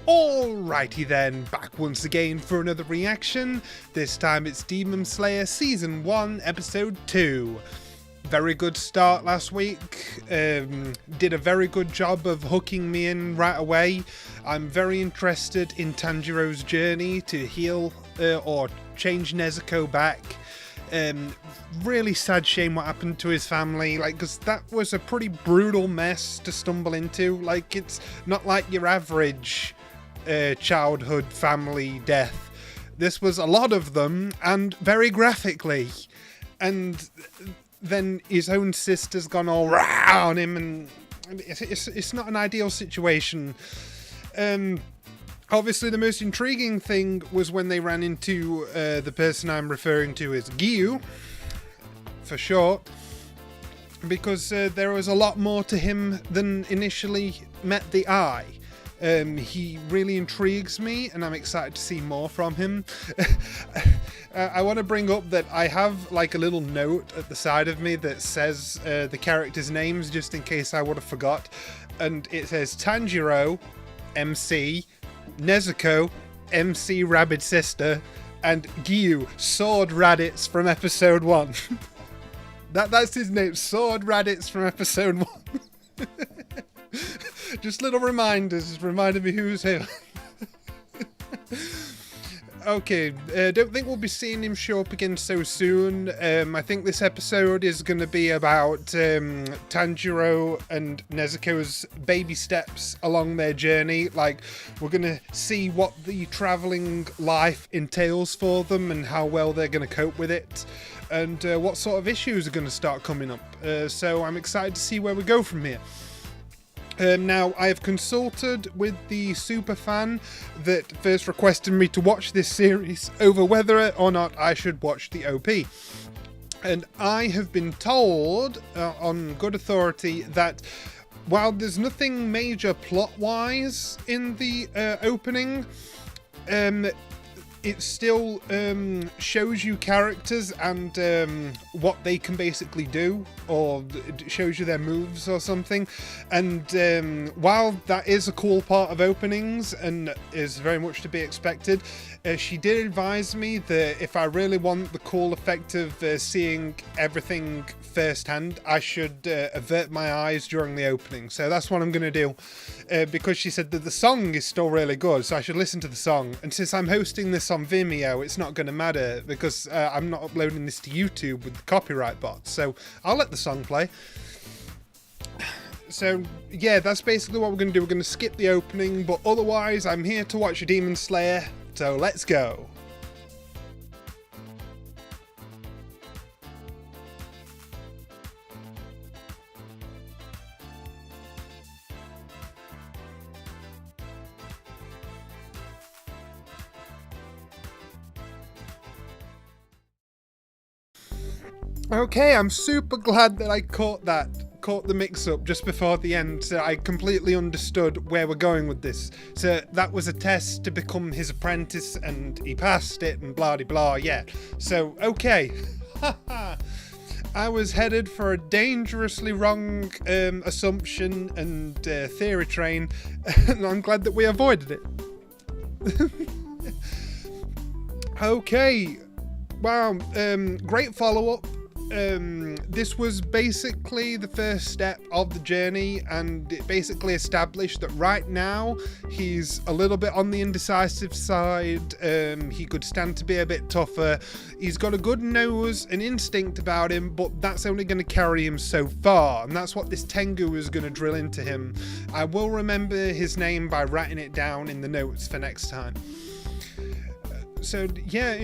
Alrighty then, back once again for another reaction. This time it's Demon Slayer Season 1, Episode 2. Very good start last week. Did a very good job of hooking me in right away. I'm very interested in Tanjiro's journey to heal or change Nezuko back. Really sad shame what happened to his family, because that was a pretty brutal mess to stumble into. It's not like your average childhood family death. This was a lot of them, and very graphically. And then his own sister's gone all rah on him, and it's not an ideal situation. Obviously, the most intriguing thing was when they ran into the person I'm referring to as Gyu, for short, because there was a lot more to him than initially met the eye. He really intrigues me, and I'm excited to see more from him. I want to bring up that I have a little note at the side of me that says the characters' names, just in case I would have forgot. And it says Tanjiro, MC, Nezuko, MC Rabid Sister, and Gyu, Sword Raditz from Episode 1. That's his name, Sword Raditz from Episode 1. Just little reminders, reminding me who's who. Okay, don't think we'll be seeing him show up again so soon. I think this episode is going to be about Tanjiro and Nezuko's baby steps along their journey. We're going to see what the travelling life entails for them and how well they're going to cope with it. And what sort of issues are going to start coming up. So I'm excited to see where we go from here. Now, I have consulted with the superfan that first requested me to watch this series over whether or not I should watch the OP. And I have been told, on good authority, that while there's nothing major plot-wise in the opening, it still shows you characters and what they can basically do, or it shows you their moves or something. And while that is a cool part of openings and is very much to be expected, she did advise me that if I really want the cool effect of seeing everything firsthand, I should avert my eyes during the opening. So that's what I'm going to do, because she said that the song is still really good, so I should listen to the song. And since I'm hosting this on Vimeo, it's not going to matter, because I'm not uploading this to YouTube with the copyright bots, so I'll let the song play. So yeah, that's basically what we're going to do. We're going to skip the opening, but otherwise I'm here to watch Demon Slayer, so let's go. Okay, I'm super glad that I caught the mix-up just before the end, so I completely understood where we're going with this. So that was a test to become his apprentice, and he passed it, and blah-de-blah, yeah. So, okay. I was headed for a dangerously wrong assumption and theory train, and I'm glad that we avoided it. Okay. Wow, great follow-up. This was basically the first step of the journey, and it basically established that right now he's a little bit on the indecisive side. He could stand to be a bit tougher. He's got a good nose and instinct about him, but that's only going to carry him so far, and that's what this Tengu is going to drill into him. I will remember his name by writing it down in the notes for next time. So yeah,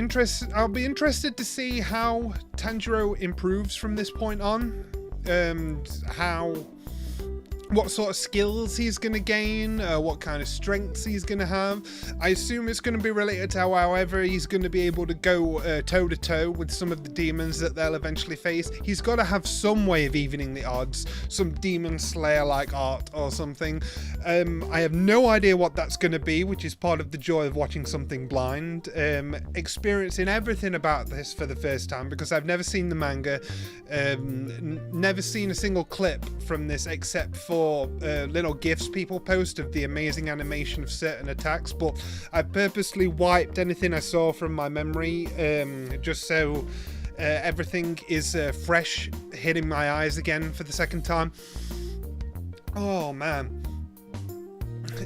I'll be interested to see how Tanjiro improves from this point on, what sort of skills he's going to gain, what kind of strengths he's going to have. I assume it's going to be related to however he's going to be able to go toe-to-toe with some of the demons that they'll eventually face. He's got to have some way of evening the odds, some Demon Slayer-like art or something. I have no idea what that's going to be, which is part of the joy of watching something blind. Experiencing everything about this for the first time, because I've never seen the manga, never seen a single clip from this except for saw little GIFs people post of the amazing animation of certain attacks, but I purposely wiped anything I saw from my memory, just so everything is fresh, hitting my eyes again for the second time. Oh man.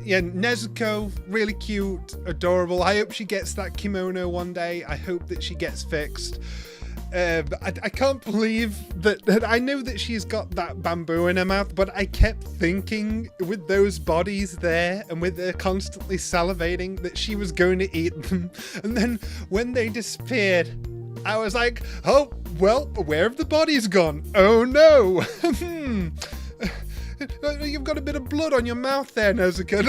Yeah, Nezuko, really cute, adorable. I hope she gets that kimono one day. I hope that she gets fixed. I can't believe that I know that she's got that bamboo in her mouth, but I kept thinking with those bodies there and with her constantly salivating that she was going to eat them. And then when they disappeared, I was like, oh, well, where have the bodies gone? Oh no. You've got a bit of blood on your mouth there, Nezuko.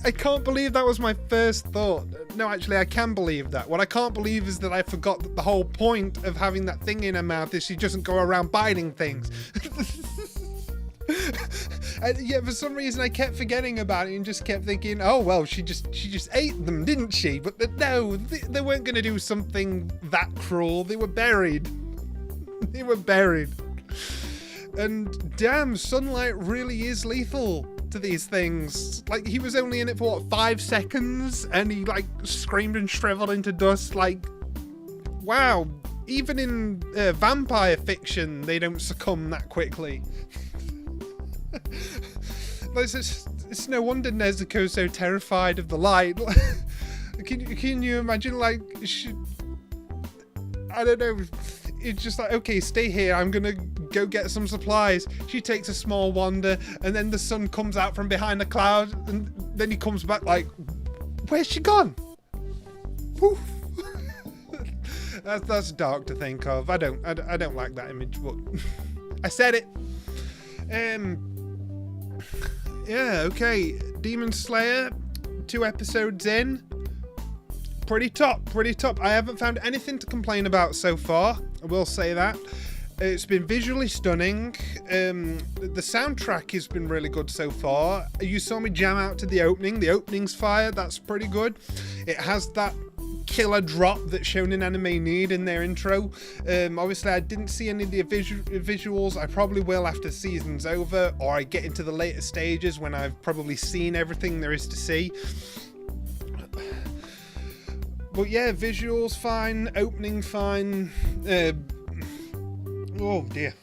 I can't believe that was my first thought. No, actually, I can believe that. What I can't believe is that I forgot that the whole point of having that thing in her mouth is she doesn't go around biting things. And yeah, for some reason I kept forgetting about it and just kept thinking, oh well, she just ate them, didn't she? But no, they weren't going to do something that cruel. They were buried. They were buried. And damn, sunlight really is lethal to these things. Like, he was only in it for what, 5 seconds, and he like screamed and shriveled into dust. Like, wow, even in vampire fiction they don't succumb that quickly. It's no wonder Nezuko's so terrified of the light. Can you imagine, like, I don't know, it's just like, okay, stay here, I'm gonna go get some supplies. She takes a small wander, and then the sun comes out from behind the cloud, and then he comes back like, where's she gone? Poof. That's dark to think of. I don't like that image, but I said it. Yeah, okay, Demon Slayer, 2 episodes in. Pretty top. I haven't found anything to complain about so far, I will say that. It's been visually stunning. The soundtrack has been really good so far. You saw me jam out to the opening. The opening's fire, that's pretty good. It has that killer drop that shonen anime need in their intro. Obviously I didn't see any of the visuals. I probably will after the season's over, or I get into the later stages when I've probably seen everything there is to see. But yeah, visuals fine, opening fine. Oh dear.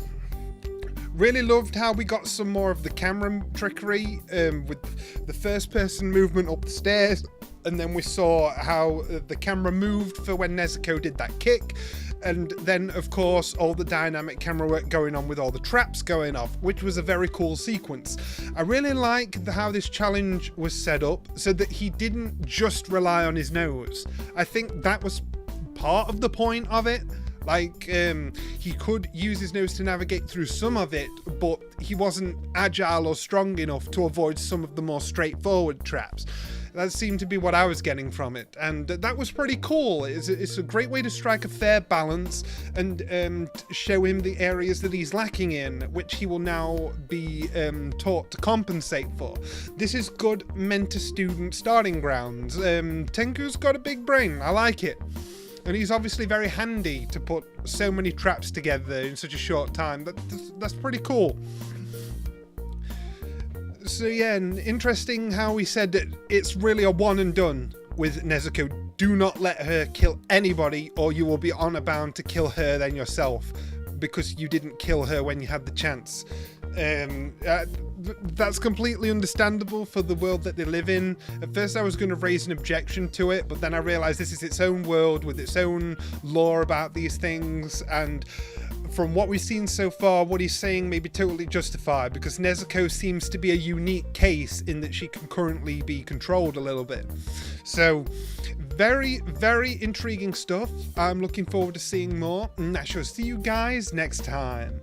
Really loved how we got some more of the camera trickery with the first person movement up the stairs, and then we saw how the camera moved for when Nezuko did that kick, and then of course all the dynamic camera work going on with all the traps going off, which was a very cool sequence. I really like how this challenge was set up so that he didn't just rely on his nose. I think that was part of the point of it. Like, he could use his nose to navigate through some of it, but he wasn't agile or strong enough to avoid some of the more straightforward traps. That seemed to be what I was getting from it, and that was pretty cool. It's a great way to strike a fair balance and show him the areas that he's lacking in, which he will now be taught to compensate for. This is good mentor-student starting grounds. Tenku's got a big brain, I like it. And he's obviously very handy to put so many traps together in such a short time. That's pretty cool. So yeah, and interesting how he said that it's really a one and done with Nezuko. Do not let her kill anybody, or you will be honor bound to kill her then yourself, because you didn't kill her when you had the chance. That's completely understandable for the world that they live in. At first I was going to raise an objection to it, but then I realized this is its own world with its own lore about these things, and from what we've seen so far, what he's saying may be totally justified, because Nezuko seems to be a unique case in that she can currently be controlled a little bit. So very, very intriguing stuff. I'm looking forward to seeing more, and I shall see you guys next time.